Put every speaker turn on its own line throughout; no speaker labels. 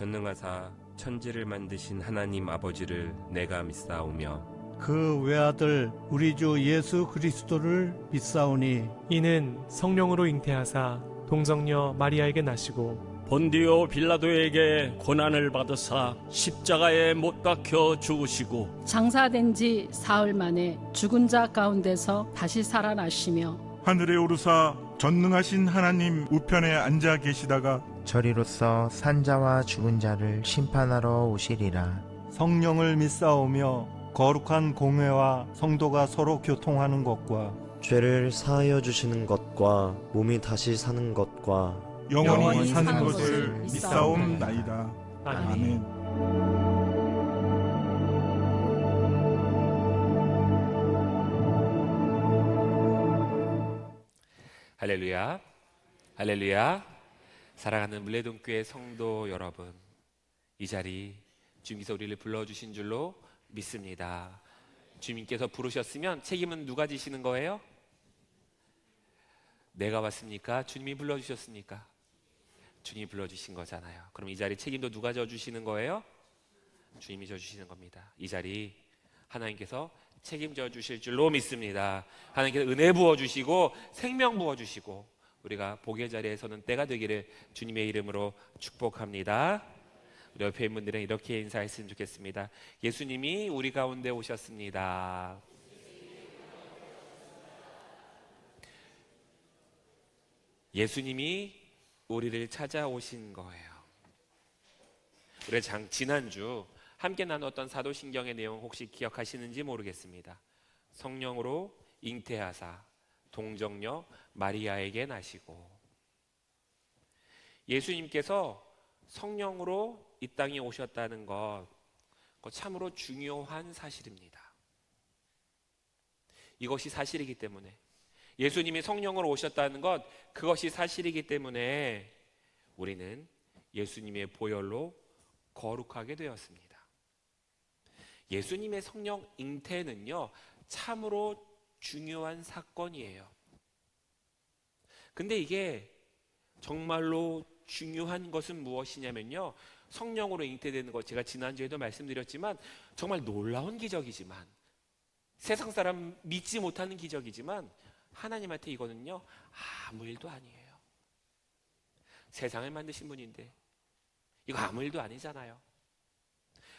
전능하사 천지를 만드신 하나님 아버지를 내가 믿사오며
그 외아들 우리 주 예수 그리스도를 믿사오니
이는 성령으로 잉태하사 동정녀 마리아에게 나시고
본디오 빌라도에게 고난을 받으사 십자가에 못 박혀 죽으시고
장사된 지 사흘 만에 죽은 자 가운데서 다시 살아나시며
하늘에 오르사 전능하신 하나님 우편에 앉아 계시다가
저리로서 산자와 죽은 자를 심판하러 오시리라.
성령을 믿사오며 거룩한 공회와 성도가 서로 교통하는 것과
죄를 사하여 주시는 것과 몸이 다시 사는 것과
영원히 사는
사는
것을
것을
믿사옵나이다.
아멘.
아멘.
할렐루야, 할렐루야. 사랑하는 물레동교회 성도 여러분, 이 자리 주님께서 우리를 불러주신 줄로 믿습니다. 주님께서 부르셨으면 책임은 누가 지시는 거예요? 내가 왔습니까? 주님이 불러주셨습니까? 주님이 불러주신 거잖아요. 그럼 이 자리 책임도 누가 져주시는 거예요? 주님이 져주시는 겁니다. 이 자리 하나님께서 책임져 주실 줄로 믿습니다. 하나님께서 은혜 부어주시고 생명 부어주시고 우리가 복의 자리에 서는 때가 되기를 주님의 이름으로 축복합니다. 우리 옆에 있는 분들은 이렇게 인사했으면 좋겠습니다. 예수님이 우리 가운데 오셨습니다. 예수님이 우리를 찾아오신 거예요. 우리가 지난주 함께 나눴던 사도신경의 내용 혹시 기억하시는지 모르겠습니다. 성령으로 잉태하사 동정녀 마리아에게 나시고, 예수님께서 성령으로 이 땅에 오셨다는 것, 그거 참으로 중요한 사실입니다. 이것이 사실이기 때문에, 예수님이 성령으로 오셨다는 것, 그것이 사실이기 때문에 우리는 예수님의 보혈로 거룩하게 되었습니다. 예수님의 성령 잉태는요, 참으로 중요한 사건이에요. 근데 이게 정말로 중요한 것은 무엇이냐면요, 성령으로 잉태되는 것, 제가 지난주에도 말씀드렸지만 정말 놀라운 기적이지만, 세상 사람 믿지 못하는 기적이지만 하나님한테 이거는요 아무 일도 아니에요. 세상을 만드신 분인데 이거 아무 일도 아니잖아요.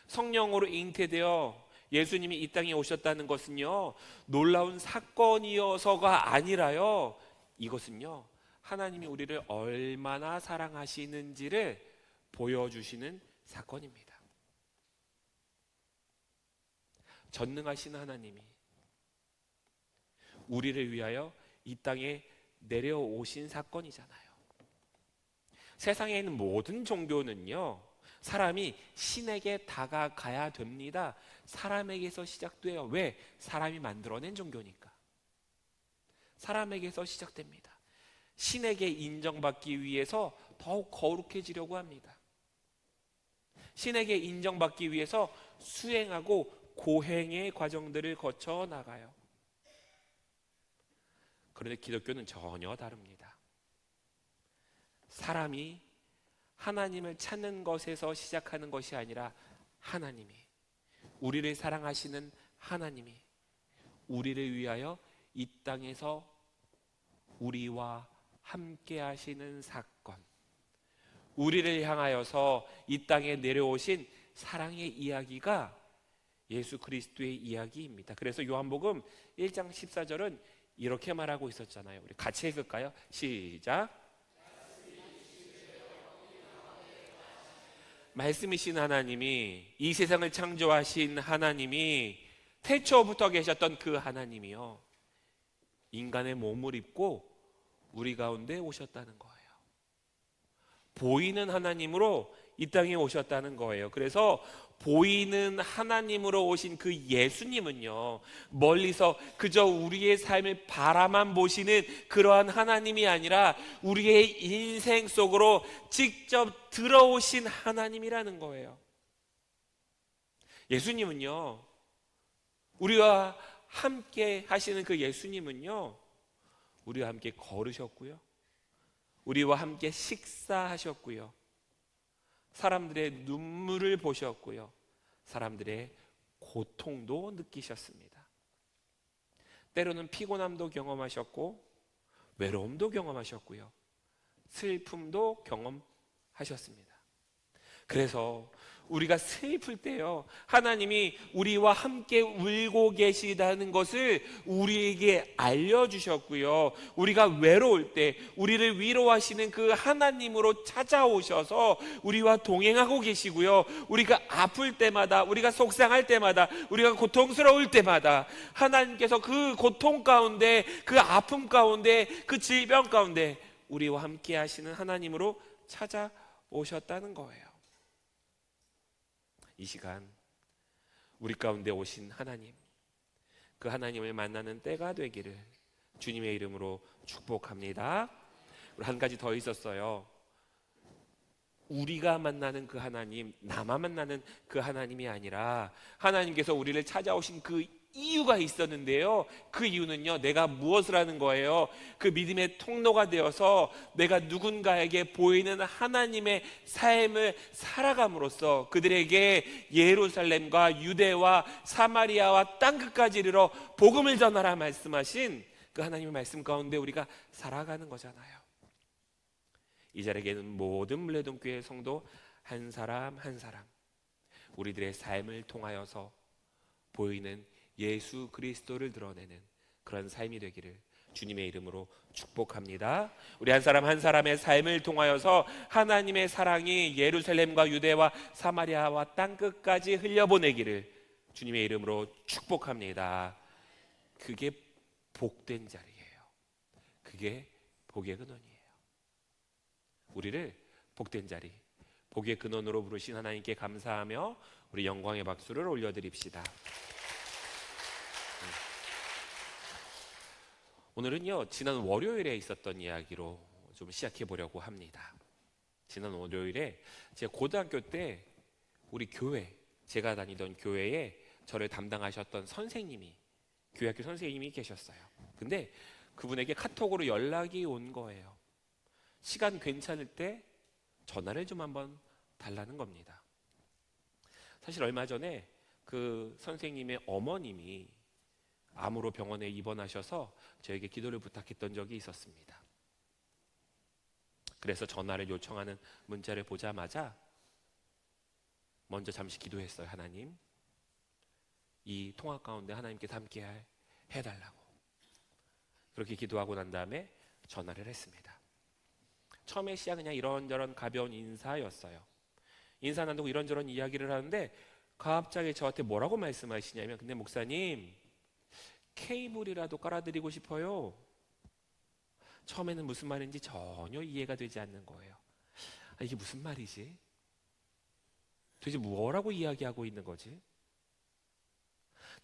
성령으로 잉태되어 예수님이 이 땅에 오셨다는 것은요 놀라운 사건이어서가 아니라요, 이것은요 하나님이 우리를 얼마나 사랑하시는지를 보여주시는 사건입니다. 전능하신 하나님이 우리를 위하여 이 땅에 내려오신 사건이잖아요. 세상에 있는 모든 종교는요 사람이 신에게 다가가야 됩니다. 사람에게서 시작돼요. 왜? 사람이 만들어낸 종교니까. 사람에게서 시작됩니다. 신에게 인정받기 위해서 더욱 거룩해지려고 합니다. 신에게 인정받기 위해서 수행하고 고행의 과정들을 거쳐 나가요. 그런데 기독교는 전혀 다릅니다. 사람이 하나님을 찾는 것에서 시작하는 것이 아니라, 하나님이, 우리를 사랑하시는 하나님이 우리를 위하여 이 땅에서 우리와 함께 하시는 사건, 우리를 향하여서 이 땅에 내려오신 사랑의 이야기가 예수 그리스도의 이야기입니다. 그래서 요한복음 1장 14절은 이렇게 말하고 있었잖아요. 우리 같이 읽을까요? 시작. 말씀이신 하나님이, 이 세상을 창조하신 하나님이, 태초부터 계셨던 그 하나님이요 인간의 몸을 입고 우리 가운데 오셨다는 거예요. 보이는 하나님으로 이 땅에 오셨다는 거예요. 그래서 보이는 하나님으로 오신 그 예수님은요 멀리서 그저 우리의 삶을 바라만 보시는 그러한 하나님이 아니라 우리의 인생 속으로 직접 들어오신 하나님이라는 거예요. 예수님은요, 우리와 함께 하시는 그 예수님은요 우리와 함께 걸으셨고요, 우리와 함께 식사하셨고요, 사람들의 눈물을 보셨고요. 사람들의 고통도 느끼셨습니다. 때로는 피곤함도 경험하셨고 외로움도 경험하셨고요. 슬픔도 경험하셨습니다. 그래서 우리가 슬플 때요, 하나님이 우리와 함께 울고 계시다는 것을 우리에게 알려주셨고요. 우리가 외로울 때 우리를 위로하시는 그 하나님으로 찾아오셔서 우리와 동행하고 계시고요. 우리가 아플 때마다, 우리가 속상할 때마다, 우리가 고통스러울 때마다 하나님께서 그 고통 가운데, 그 아픔 가운데, 그 질병 가운데 우리와 함께 하시는 하나님으로 찾아오셨다는 거예요. 이 시간 우리 가운데 오신 하나님, 그 하나님을 만나는 때가 되기를 주님의 이름으로 축복합니다. 그리고 한 가지 더 있었어요. 우리가 만나는 그 하나님, 나만 만나는 그 하나님이 아니라 하나님께서 우리를 찾아오신 그 이유가 있었는데요. 그 이유는요, 내가 무엇을 하는 거예요? 그 믿음의 통로가 되어서 내가 누군가에게 보이는 하나님의 삶을 살아감으로써 그들에게 예루살렘과 유대와 사마리아와 땅끝까지 이르러 복음을 전하라 말씀하신 그 하나님의 말씀 가운데 우리가 살아가는 거잖아요. 이 자리에는 모든 물레동교회 성도 한 사람 한 사람 우리들의 삶을 통하여서 보이는 예수 그리스도를 드러내는 그런 삶이 되기를 주님의 이름으로 축복합니다. 우리 한 사람 한 사람의 삶을 통하여서 하나님의 사랑이 예루살렘과 유대와 사마리아와 땅끝까지 흘려보내기를 주님의 이름으로 축복합니다. 그게 복된 자리예요. 그게 복의 근원이에요. 우리를 복된 자리, 복의 근원으로 부르신 하나님께 감사하며 우리 영광의 박수를 올려드립시다. 오늘은요, 지난 월요일에 있었던 이야기로 좀 시작해 보려고 합니다. 지난 월요일에 제가 고등학교 때 우리 교회, 제가 다니던 교회에 저를 담당하셨던 선생님이, 교회학교 선생님이 계셨어요. 근데 그분에게 카톡으로 연락이 온 거예요. 시간 괜찮을 때 전화를 좀 한번 달라는 겁니다. 사실 얼마 전에 그 선생님의 어머님이 암으로 병원에 입원하셔서 저에게 기도를 부탁했던 적이 있었습니다. 그래서 전화를 요청하는 문자를 보자마자 먼저 잠시 기도했어요. 하나님, 이 통화 가운데 하나님께서 함께 해달라고. 그렇게 기도하고 난 다음에 전화를 했습니다. 처음에 시작은 그냥 이런저런 가벼운 인사였어요. 인사 나누고 이런저런 이야기를 하는데 갑자기 저한테 뭐라고 말씀하시냐면, 근데 목사님, 케이블이라도 깔아드리고 싶어요. 처음에는 무슨 말인지 전혀 이해가 되지 않는 거예요. 이게 무슨 말이지? 도대체 뭐라고 이야기하고 있는 거지?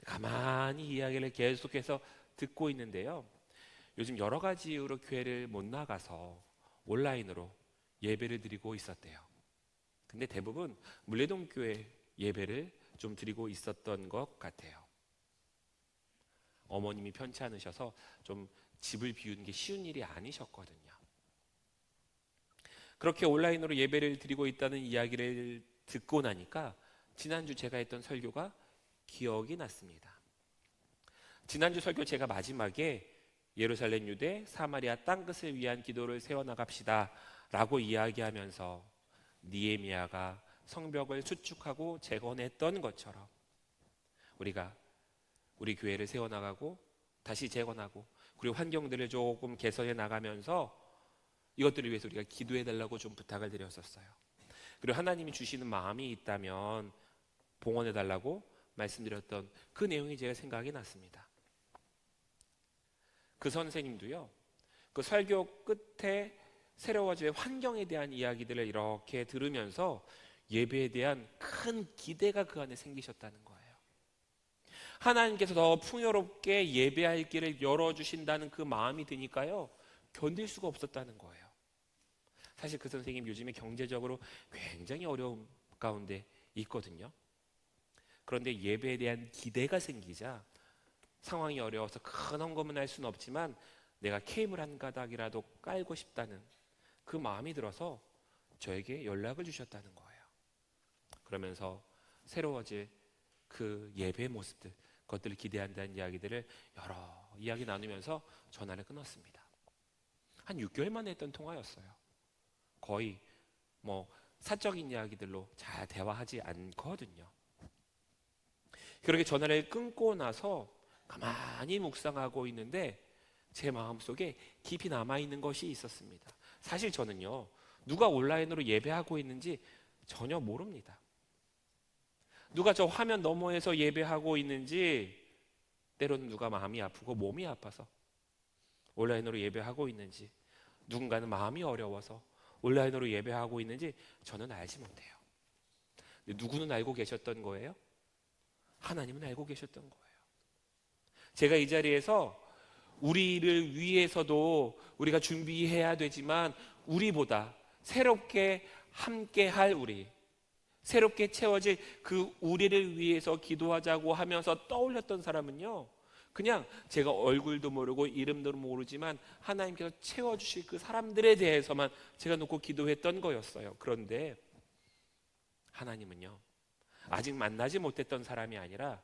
가만히 이야기를 계속해서 듣고 있는데요. 요즘 여러 가지 이유로 교회를 못 나가서 온라인으로 예배를 드리고 있었대요. 근데 대부분 물레동교회 예배를 좀 드리고 있었던 것 같아요. 어머님이 편치 않으셔서 좀 집을 비우는 게 쉬운 일이 아니셨거든요. 그렇게 온라인으로 예배를 드리고 있다는 이야기를 듣고 나니까 지난주 제가 했던 설교가 기억이 났습니다. 지난주 설교 제가 마지막에 예루살렘 유대 사마리아 땅끝을 위한 기도를 세워나갑시다 라고 이야기하면서 느헤미야가 성벽을 수축하고 재건했던 것처럼 우리가 우리 교회를 세워나가고 다시 재건하고 그리고 환경들을 조금 개선해 나가면서 이것들을 위해서 우리가 기도해달라고 좀 부탁을 드렸었어요. 그리고 하나님이 주시는 마음이 있다면 봉헌해달라고 말씀드렸던 그 내용이 제가 생각이 났습니다. 그 선생님도요, 그 설교 끝에 새로워질 환경에 대한 이야기들을 이렇게 들으면서 예배에 대한 큰 기대가 그 안에 생기셨다는 거예요. 하나님께서 더 풍요롭게 예배할 길을 열어주신다는 그 마음이 드니까요, 견딜 수가 없었다는 거예요. 사실 그 선생님 요즘에 경제적으로 굉장히 어려움 가운데 있거든요. 그런데 예배에 대한 기대가 생기자 상황이 어려워서 큰 헌금은 할 수는 없지만 내가 케이블 한 가닥이라도 깔고 싶다는 그 마음이 들어서 저에게 연락을 주셨다는 거예요. 그러면서 새로워질 그 예배의 모습들, 그것들을 기대한다는 이야기들을 여러 이야기 나누면서 전화를 끊었습니다. 한 6개월 만에 했던 통화였어요. 거의 뭐 사적인 이야기들로 잘 대화하지 않거든요. 그렇게 전화를 끊고 나서 가만히 묵상하고 있는데 제 마음속에 깊이 남아있는 것이 있었습니다. 사실 저는요, 누가 온라인으로 예배하고 있는지 전혀 모릅니다. 누가 저 화면 너머에서 예배하고 있는지, 때로는 누가 마음이 아프고 몸이 아파서 온라인으로 예배하고 있는지, 누군가는 마음이 어려워서 온라인으로 예배하고 있는지 저는 알지 못해요. 근데 누구는 알고 계셨던 거예요? 하나님은 알고 계셨던 거예요. 제가 이 자리에서 우리를 위해서도 우리가 준비해야 되지만 우리보다 새롭게 함께할 우리, 새롭게 채워질 그 우리를 위해서 기도하자고 하면서 떠올렸던 사람은요, 그냥 제가 얼굴도 모르고 이름도 모르지만 하나님께서 채워주실 그 사람들에 대해서만 제가 놓고 기도했던 거였어요. 그런데 하나님은요, 아직 만나지 못했던 사람이 아니라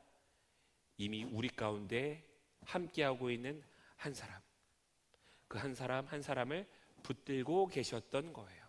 이미 우리 가운데 함께하고 있는 한 사람, 그 한 사람 한 사람을 붙들고 계셨던 거예요.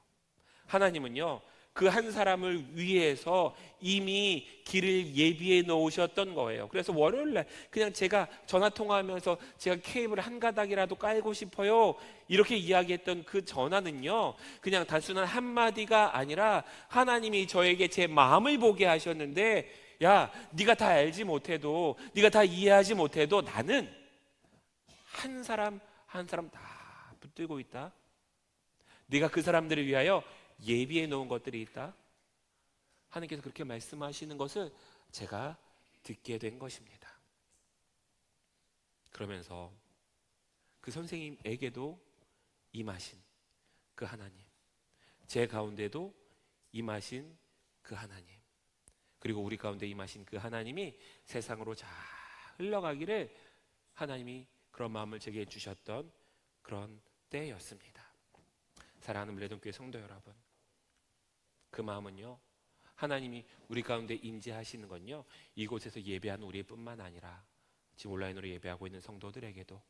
하나님은요, 그 한 사람을 위해서 이미 길을 예비해 놓으셨던 거예요. 그래서 월요일날 그냥 제가 전화 통화하면서 제가 케이블 한 가닥이라도 깔고 싶어요, 이렇게 이야기했던 그 전화는요, 그냥 단순한 한마디가 아니라 하나님이 저에게 제 마음을 보게 하셨는데, 야, 네가 다 알지 못해도, 네가 다 이해하지 못해도 나는 한 사람 한 사람 다 붙들고 있다. 네가 그 사람들을 위하여 예비해 놓은 것들이 있다. 하나님께서 그렇게 말씀하시는 것을 제가 듣게 된 것입니다. 그러면서 그 선생님에게도 임하신 그 하나님, 제 가운데도 임하신 그 하나님, 그리고 우리 가운데 임하신 그 하나님이 세상으로 잘 흘러가기를 하나님이 그런 마음을 제게 주셨던 그런 때였습니다. 사랑하는 물레동교회 성도 여러분, 그 마음은요, 하나님이 우리 가운데 임재하시는 건요, 이곳에서 예배하는 우리뿐만 아니라 지금 온라인으로 예배하고 있는 성도들에게도,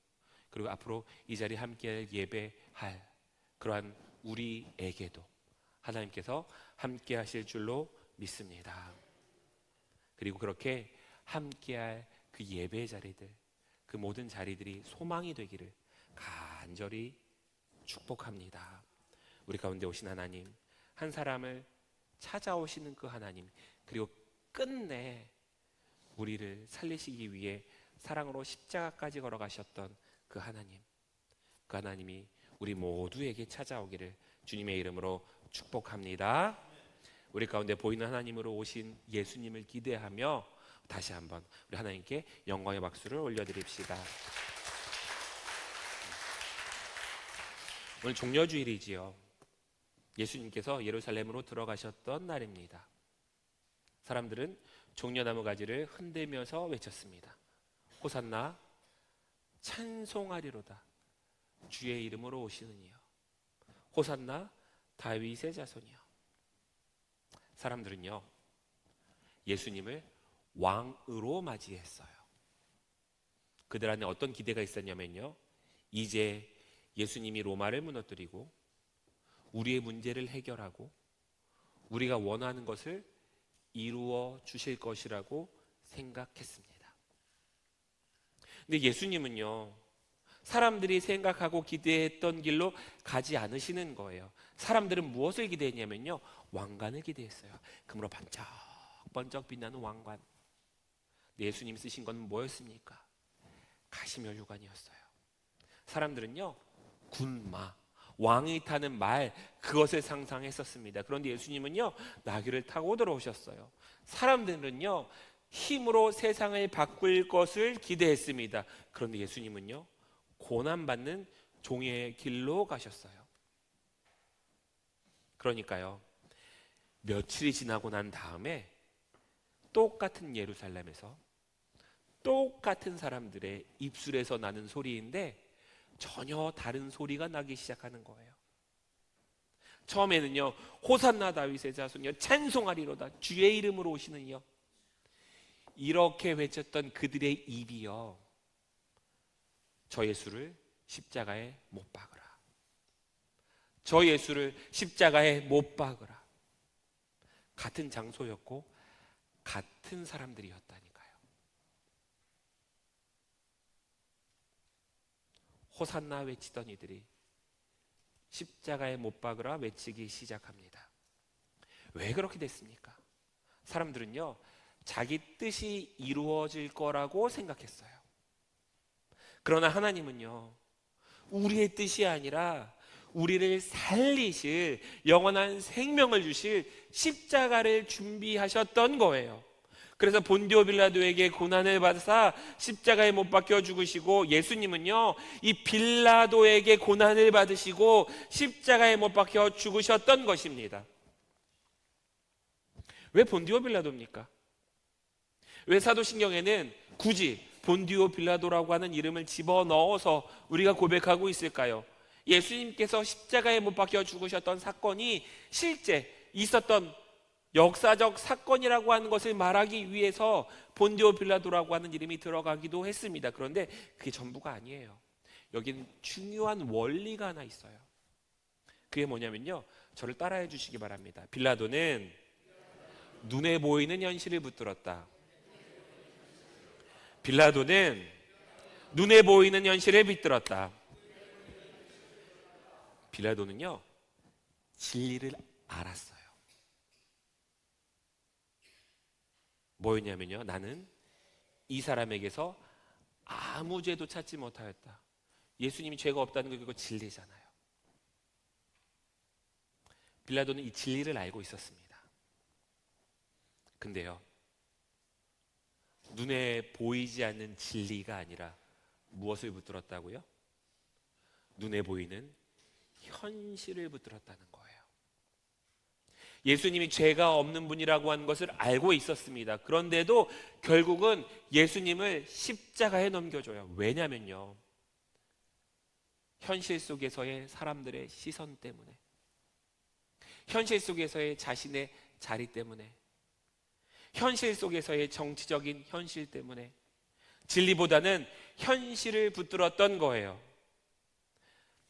그리고 앞으로 이 자리에 함께 예배할 그러한 우리에게도 하나님께서 함께 하실 줄로 믿습니다. 그리고 그렇게 함께할 그 예배 자리들, 그 모든 자리들이 소망이 되기를 간절히 축복합니다. 우리 가운데 오신 하나님, 한 사람을 찾아오시는 그 하나님, 그리고 끝내 우리를 살리시기 위해 사랑으로 십자가까지 걸어가셨던 그 하나님, 그 하나님이 우리 모두에게 찾아오기를 주님의 이름으로 축복합니다. 우리 가운데 보이는 하나님으로 오신 예수님을 기대하며 다시 한번 우리 하나님께 영광의 박수를 올려드립시다. 오늘 종려주일이지요. 예수님께서 예루살렘으로 들어가셨던 날입니다. 사람들은 종려나무 가지를 흔들면서 외쳤습니다. 호산나, 찬송하리로다, 주의 이름으로 오시는 이여. 호산나, 다윗의 자손이여. 사람들은요, 예수님을 왕으로 맞이했어요. 그들 안에 어떤 기대가 있었냐면요, 이제 예수님이 로마를 무너뜨리고 우리의 문제를 해결하고 우리가 원하는 것을 이루어 주실 것이라고 생각했습니다. 근데 예수님은요, 사람들이 생각하고 기대했던 길로 가지 않으시는 거예요. 사람들은 무엇을 기대했냐면요, 왕관을 기대했어요. 금으로 번쩍번쩍 빛나는 왕관. 근데 예수님이 쓰신 건 뭐였습니까? 가시면류관이었어요. 사람들은요, 군마, 왕이 타는 말, 그것을 상상했었습니다. 그런데 예수님은요, 나귀를 타고 들어오셨어요. 사람들은요, 힘으로 세상을 바꿀 것을 기대했습니다. 그런데 예수님은요, 고난받는 종의 길로 가셨어요. 그러니까요, 며칠이 지나고 난 다음에 똑같은 예루살렘에서 똑같은 사람들의 입술에서 나는 소리인데 전혀 다른 소리가 나기 시작하는 거예요. 처음에는요, 호산나 다윗의 자손이여 찬송하리로다 주의 이름으로 오시는 이여, 이렇게 외쳤던 그들의 입이요, 저 예수를 십자가에 못 박으라, 저 예수를 십자가에 못 박으라. 같은 장소였고 같은 사람들이었다니까요. 호산나 외치던 이들이 십자가에 못 박으라 외치기 시작합니다. 왜 그렇게 됐습니까? 사람들은요, 자기 뜻이 이루어질 거라고 생각했어요. 그러나 하나님은요, 우리의 뜻이 아니라 우리를 살리실 영원한 생명을 주실 십자가를 준비하셨던 거예요. 그래서 본디오 빌라도에게 고난을 받으사 십자가에 못 박혀 죽으시고, 예수님은요, 이 빌라도에게 고난을 받으시고 십자가에 못 박혀 죽으셨던 것입니다. 왜 본디오 빌라도입니까? 왜 사도신경에는 굳이 본디오 빌라도라고 하는 이름을 집어넣어서 우리가 고백하고 있을까요? 예수님께서 십자가에 못 박혀 죽으셨던 사건이 실제 있었던 역사적 사건이라고 하는 것을 말하기 위해서 본디오 빌라도라고 하는 이름이 들어가기도 했습니다. 그런데 그게 전부가 아니에요. 여기는 중요한 원리가 하나 있어요. 그게 뭐냐면요, 저를 따라해 주시기 바랍니다. 빌라도는 눈에 보이는 현실을 붙들었다. 빌라도는 눈에 보이는 현실을 붙들었다. 빌라도는요, 진리를 알았어요. 뭐였냐면요, 나는 이 사람에게서 아무 죄도 찾지 못하였다. 예수님이 죄가 없다는 게 그거 진리잖아요. 빌라도는 이 진리를 알고 있었습니다. 근데요, 눈에 보이지 않는 진리가 아니라 무엇을 붙들었다고요? 눈에 보이는 현실을 붙들었다는 거예요. 예수님이 죄가 없는 분이라고 하는 것을 알고 있었습니다. 그런데도 결국은 예수님을 십자가에 넘겨줘요. 왜냐면요, 현실 속에서의 사람들의 시선 때문에, 현실 속에서의 자신의 자리 때문에, 현실 속에서의 정치적인 현실 때문에 진리보다는 현실을 붙들었던 거예요.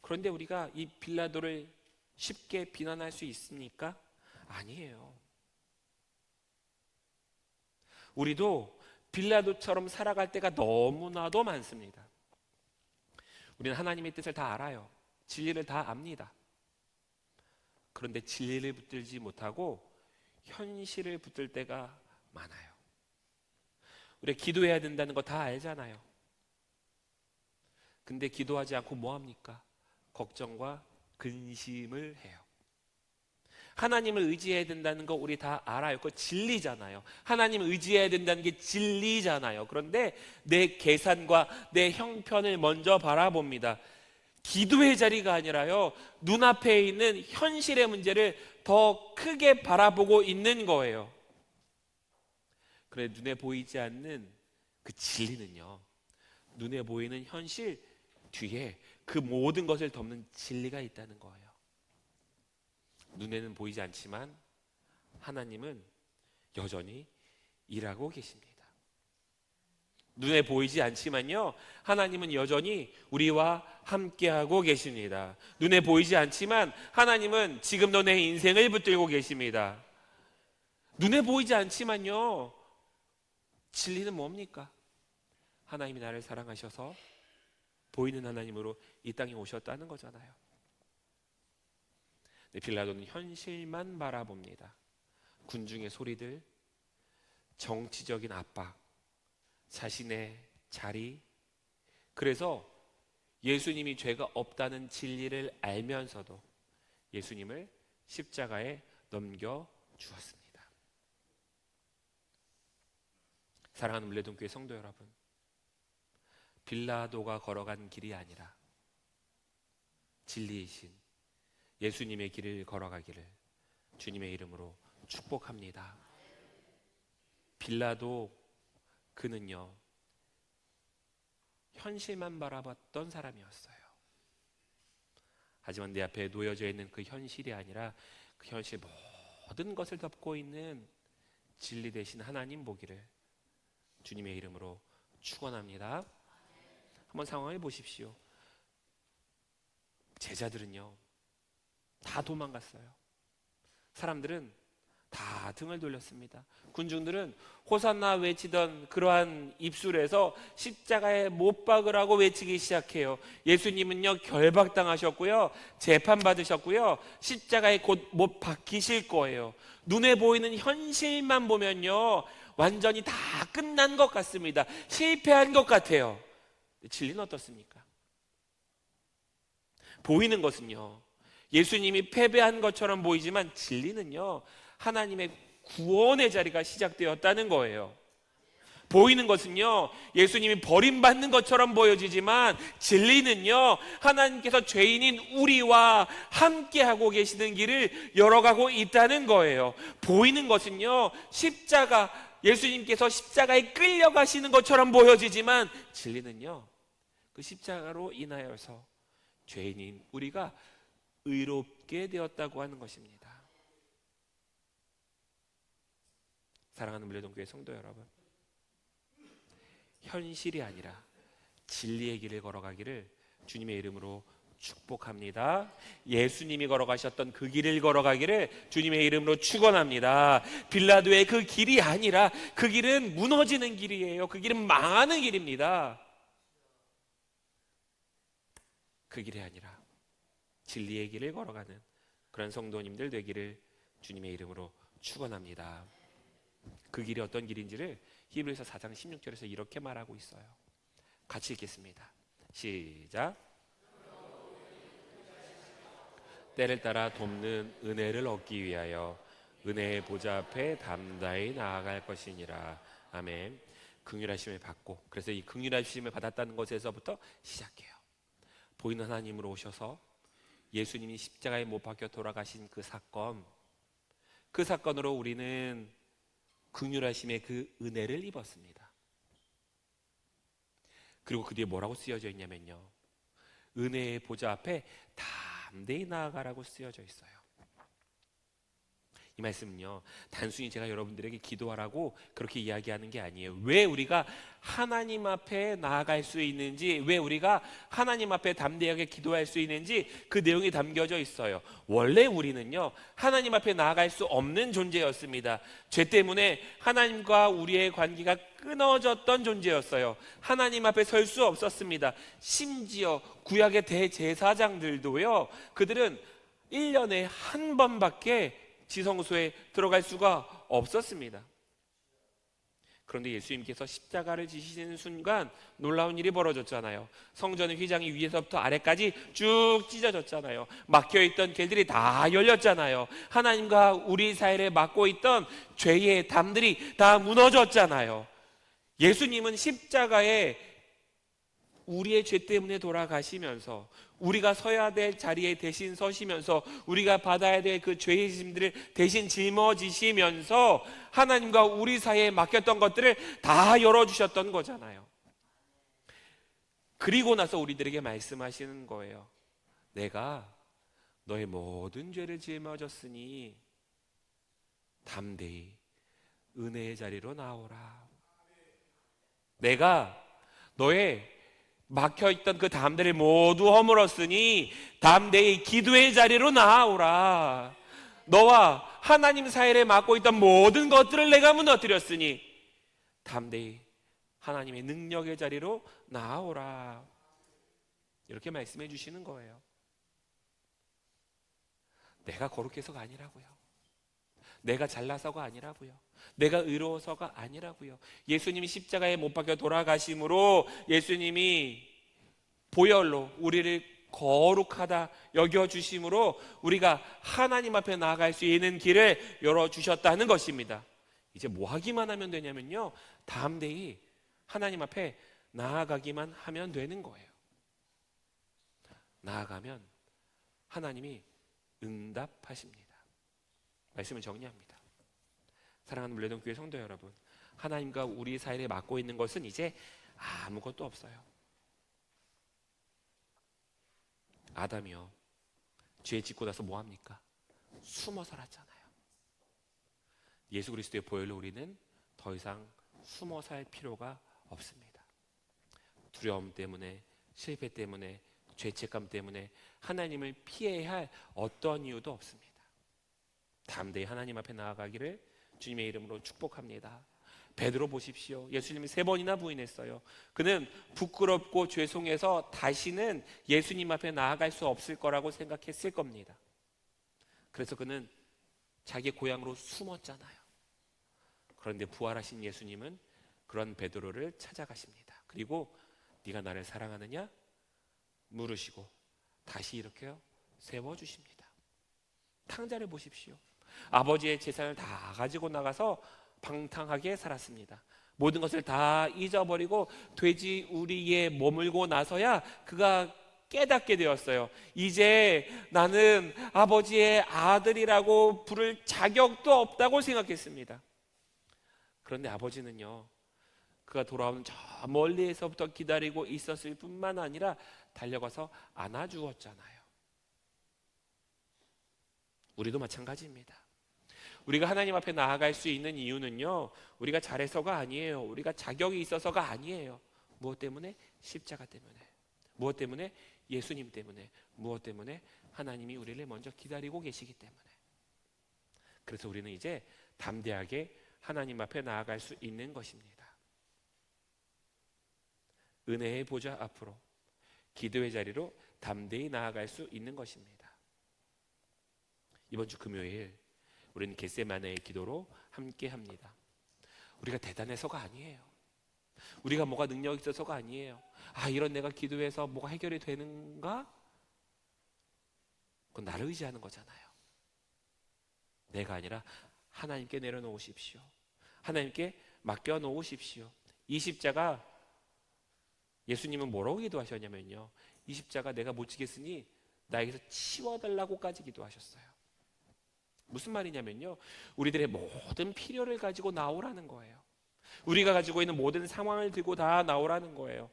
그런데 우리가 이 빌라도를 쉽게 비난할 수 있습니까? 아니에요. 우리도 빌라도처럼 살아갈 때가 너무나도 많습니다. 우리는 하나님의 뜻을 다 알아요. 진리를 다 압니다. 그런데 진리를 붙들지 못하고 현실을 붙들 때가 많아요. 우리 기도해야 된다는 거 다 알잖아요. 근데 기도하지 않고 뭐 합니까? 걱정과 근심을 해요. 하나님을 의지해야 된다는 거 우리 다 알아요. 그거 진리잖아요. 하나님을 의지해야 된다는 게 진리잖아요. 그런데 내 계산과 내 형편을 먼저 바라봅니다. 기도의 자리가 아니라요, 눈앞에 있는 현실의 문제를 더 크게 바라보고 있는 거예요. 그래, 눈에 보이지 않는 그 진리는요, 눈에 보이는 현실 뒤에 그 모든 것을 덮는 진리가 있다는 거예요. 눈에는 보이지 않지만 하나님은 여전히 일하고 계십니다. 눈에 보이지 않지만요, 하나님은 여전히 우리와 함께하고 계십니다. 눈에 보이지 않지만 하나님은 지금도 내 인생을 붙들고 계십니다. 눈에 보이지 않지만요, 진리는 뭡니까? 하나님이 나를 사랑하셔서 보이는 하나님으로 이 땅에 오셨다는 거잖아요. 빌라도는 현실만 바라봅니다. 군중의 소리들, 정치적인 압박, 자신의 자리. 그래서 예수님이 죄가 없다는 진리를 알면서도 예수님을 십자가에 넘겨 주었습니다. 사랑하는 물레동교회 성도 여러분, 빌라도가 걸어간 길이 아니라 진리이신 예수님의 길을 걸어가기를 주님의 이름으로 축복합니다. 빌라도, 그는요, 현실만 바라봤던 사람이었어요. 하지만 내 앞에 놓여져 있는 그 현실이 아니라 그 현실 모든 것을 덮고 있는 진리 되신 하나님 보기를 주님의 이름으로 축원합니다. 한번 상황을 보십시오. 제자들은요 다 도망갔어요. 사람들은 다 등을 돌렸습니다. 군중들은 호산나 외치던 그러한 입술에서 십자가에 못 박으라고 외치기 시작해요. 예수님은요 결박당하셨고요, 재판받으셨고요, 십자가에 곧 못 박히실 거예요. 눈에 보이는 현실만 보면요 완전히 다 끝난 것 같습니다. 실패한 것 같아요. 진리는 어떻습니까? 보이는 것은요 예수님이 패배한 것처럼 보이지만 진리는요 하나님의 구원의 자리가 시작되었다는 거예요. 보이는 것은요 예수님이 버림받는 것처럼 보여지지만 진리는요 하나님께서 죄인인 우리와 함께하고 계시는 길을 열어가고 있다는 거예요. 보이는 것은요 십자가, 예수님께서 십자가에 끌려가시는 것처럼 보여지지만 진리는요 그 십자가로 인하여서 죄인인 우리가 의롭게 되었다고 하는 것입니다. 사랑하는 물레동교회 성도 여러분, 현실이 아니라 진리의 길을 걸어가기를 주님의 이름으로 축복합니다. 예수님이 걸어가셨던 그 길을 걸어가기를 주님의 이름으로 축원합니다. 빌라도의 그 길이 아니라 그 길은 무너지는 길이에요. 그 길은 망하는 길입니다. 그 길이 아니라 진리의 길을 걸어가는 그런 성도님들 되기를 주님의 이름으로 축원합니다. 그 길이 어떤 길인지를 히브리서 4장 16절에서 이렇게 말하고 있어요. 같이 읽겠습니다. 시작. 때를 따라 돕는 은혜를 얻기 위하여 은혜의 보좌 앞에 담대히 나아갈 것이니라. 아멘. 긍휼하심을 받고, 그래서 이 긍휼하심을 받았다는 것에서부터 시작해요. 보이는 하나님으로 오셔서 예수님이 십자가에 못 박혀 돌아가신 그 사건으로 우리는 긍휼하심의 그 은혜를 입었습니다. 그리고 그 뒤에 뭐라고 쓰여져 있냐면요, 은혜의 보좌 앞에 담대히 나아가라고 쓰여져 있어요. 이 말씀은요 단순히 제가 여러분들에게 기도하라고 그렇게 이야기하는 게 아니에요. 왜 우리가 하나님 앞에 나아갈 수 있는지, 왜 우리가 하나님 앞에 담대하게 기도할 수 있는지 그 내용이 담겨져 있어요. 원래 우리는요 하나님 앞에 나아갈 수 없는 존재였습니다. 죄 때문에 하나님과 우리의 관계가 끊어졌던 존재였어요. 하나님 앞에 설 수 없었습니다. 심지어 구약의 대제사장들도요, 그들은 1년에 한 번밖에 지성소에 들어갈 수가 없었습니다. 그런데 예수님께서 십자가를 지시는 순간 놀라운 일이 벌어졌잖아요. 성전의 휘장이 위에서부터 아래까지 쭉 찢어졌잖아요. 막혀있던 길들이 다 열렸잖아요. 하나님과 우리 사이를 막고 있던 죄의 담들이 다 무너졌잖아요. 예수님은 십자가에 우리의 죄 때문에 돌아가시면서, 우리가 서야 될 자리에 대신 서시면서, 우리가 받아야 될 그 죄의 짐들을 대신 짊어지시면서 하나님과 우리 사이에 막혔던 것들을 다 열어주셨던 거잖아요. 그리고 나서 우리들에게 말씀하시는 거예요. 내가 너의 모든 죄를 짊어졌으니 담대히 은혜의 자리로 나오라. 내가 너의 막혀있던 그 담대를 모두 허물었으니 담대히 기도의 자리로 나아오라. 너와 하나님 사이를 막고 있던 모든 것들을 내가 무너뜨렸으니 담대히 하나님의 능력의 자리로 나아오라. 이렇게 말씀해 주시는 거예요. 내가 거룩해서가 아니라고요. 내가 잘나서가 아니라고요. 내가 의로워서가 아니라고요. 예수님이 십자가에 못 박혀 돌아가심으로 예수님이 보혈로 우리를 거룩하다 여겨주심으로 우리가 하나님 앞에 나아갈 수 있는 길을 열어주셨다는 것입니다. 이제 뭐 하기만 하면 되냐면요, 담대히 하나님 앞에 나아가기만 하면 되는 거예요. 나아가면 하나님이 응답하십니다. 말씀을 정리합니다. 사랑하는 물레동교회 성도 여러분, 하나님과 우리 사이를 막고 있는 것은 이제 아무것도 없어요. 아담이요, 죄 짓고 나서 뭐 합니까? 숨어 살았잖아요. 예수 그리스도의 보혈로 우리는 더 이상 숨어 살 필요가 없습니다. 두려움 때문에, 실패 때문에, 죄책감 때문에 하나님을 피해야 할 어떤 이유도 없습니다. 담대히 하나님 앞에 나아가기를 주님의 이름으로 축복합니다. 베드로 보십시오. 예수님이 3번이나 부인했어요. 그는 부끄럽고 죄송해서 다시는 예수님 앞에 나아갈 수 없을 거라고 생각했을 겁니다. 그래서 그는 자기 고향으로 숨었잖아요. 그런데 부활하신 예수님은 그런 베드로를 찾아가십니다. 그리고 네가 나를 사랑하느냐? 물으시고 다시 이렇게 세워주십니다. 탕자를 보십시오. 아버지의 재산을 다 가지고 나가서 방탕하게 살았습니다. 모든 것을 다 잊어버리고 돼지 우리에 머물고 나서야 그가 깨닫게 되었어요. 이제 나는 아버지의 아들이라고 부를 자격도 없다고 생각했습니다. 그런데 아버지는요, 그가 돌아오는 저 멀리에서부터 기다리고 있었을 뿐만 아니라 달려가서 안아주었잖아요. 우리도 마찬가지입니다. 우리가 하나님 앞에 나아갈 수 있는 이유는요, 우리가 잘해서가 아니에요. 우리가 자격이 있어서가 아니에요. 무엇 때문에? 십자가 때문에. 무엇 때문에? 예수님 때문에. 무엇 때문에? 하나님이 우리를 먼저 기다리고 계시기 때문에. 그래서 우리는 이제 담대하게 하나님 앞에 나아갈 수 있는 것입니다. 은혜의 보좌 앞으로, 기도의 자리로 담대히 나아갈 수 있는 것입니다. 이번 주 금요일 우리는 겟세마네의 기도로 함께 합니다. 우리가 대단해서가 아니에요. 우리가 뭐가 능력이 있어서가 아니에요. 이런 내가 기도해서 뭐가 해결이 되는가? 그건 나를 의지하는 거잖아요. 내가 아니라 하나님께 내려놓으십시오. 하나님께 맡겨놓으십시오. 이 십자가, 예수님은 뭐라고 기도하셨냐면요, 이 십자가 내가 못 지겠으니 나에게서 치워달라고까지 기도하셨어요. 무슨 말이냐면요, 우리들의 모든 필요를 가지고 나오라는 거예요. 우리가 가지고 있는 모든 상황을 들고 다 나오라는 거예요.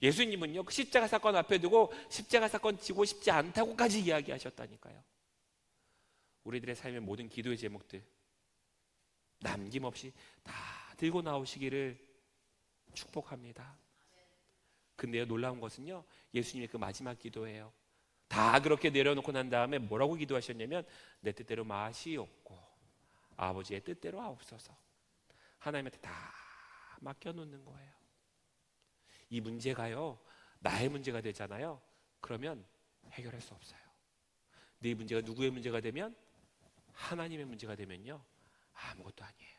예수님은요, 그 십자가 사건 앞에 두고 십자가 사건 지고 싶지 않다고까지 이야기하셨다니까요. 우리들의 삶의 모든 기도의 제목들 남김없이 다 들고 나오시기를 축복합니다. 근데요, 놀라운 것은요, 예수님의 그 마지막 기도예요. 다 그렇게 내려놓고 난 다음에 뭐라고 기도하셨냐면, 내 뜻대로 마시옵고 아버지의 뜻대로 하옵소서. 하나님한테 다 맡겨놓는 거예요. 이 문제가요, 나의 문제가 되잖아요. 그러면 해결할 수 없어요. 네 문제가 누구의 문제가 되면? 하나님의 문제가 되면요, 아무것도 아니에요.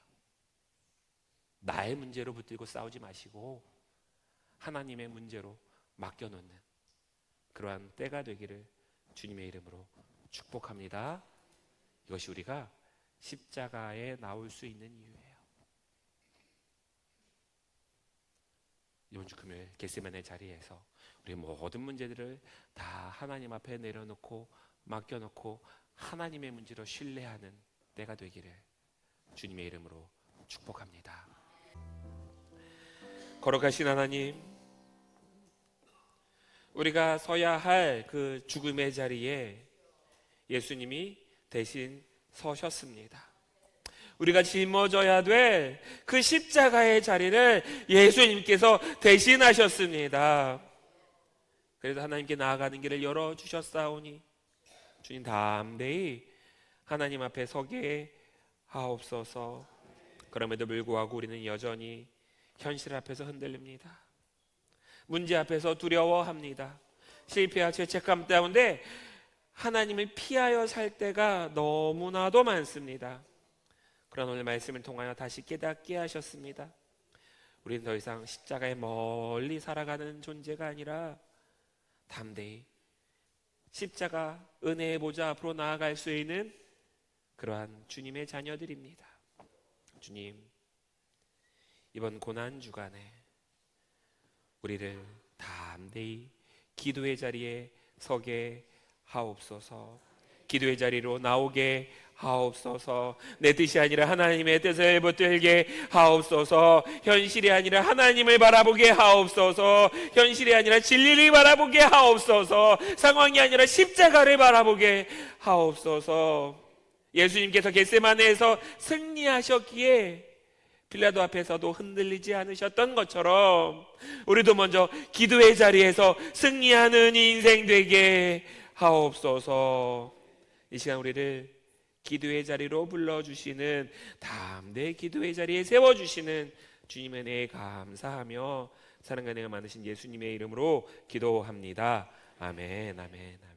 나의 문제로 붙들고 싸우지 마시고 하나님의 문제로 맡겨놓는 그러한 때가 되기를 주님의 이름으로 축복합니다. 이것이 우리가 십자가에 나올 수 있는 이유예요. 이번 주 금요일 겟세마네 자리에서 우리 모든 문제들을 다 하나님 앞에 내려놓고 맡겨놓고 하나님의 문제로 신뢰하는 때가 되기를 주님의 이름으로 축복합니다. 걸어가신 하나님, 우리가 서야 할 그 죽음의 자리에 예수님이 대신 서셨습니다. 우리가 짊어져야 될 그 십자가의 자리를 예수님께서 대신하셨습니다. 그래서 하나님께 나아가는 길을 열어주셨사오니 주님 담대히 하나님 앞에 서게 하옵소서. 그럼에도 불구하고 우리는 여전히 현실 앞에서 흔들립니다. 문제 앞에서 두려워합니다. 실패와 죄책감 때문에 하나님을 피하여 살 때가 너무나도 많습니다. 그러나 오늘 말씀을 통하여 다시 깨닫게 하셨습니다. 우리는 더 이상 십자가에 멀리 살아가는 존재가 아니라 담대히 십자가 은혜의 보좌 앞으로 나아갈 수 있는 그러한 주님의 자녀들입니다. 주님, 이번 고난 주간에 우리를 담대히 기도의 자리에 서게 하옵소서. 기도의 자리로 나오게 하옵소서. 내 뜻이 아니라 하나님의 뜻을 붙들게 하옵소서. 현실이 아니라 하나님을 바라보게 하옵소서. 현실이 아니라 진리를 바라보게 하옵소서. 상황이 아니라 십자가를 바라보게 하옵소서. 예수님께서 겟세마네에서 승리하셨기에 빌라도 앞에서도 흔들리지 않으셨던 것처럼 우리도 먼저 기도의 자리에서 승리하는 인생 되게 하옵소서. 이 시간 우리를 기도의 자리로 불러주시는, 담대 기도의 자리에 세워주시는 주님의 은혜에 감사하며 사랑과 은혜가 많으신 예수님의 이름으로 기도합니다. 아멘, 아멘, 아멘.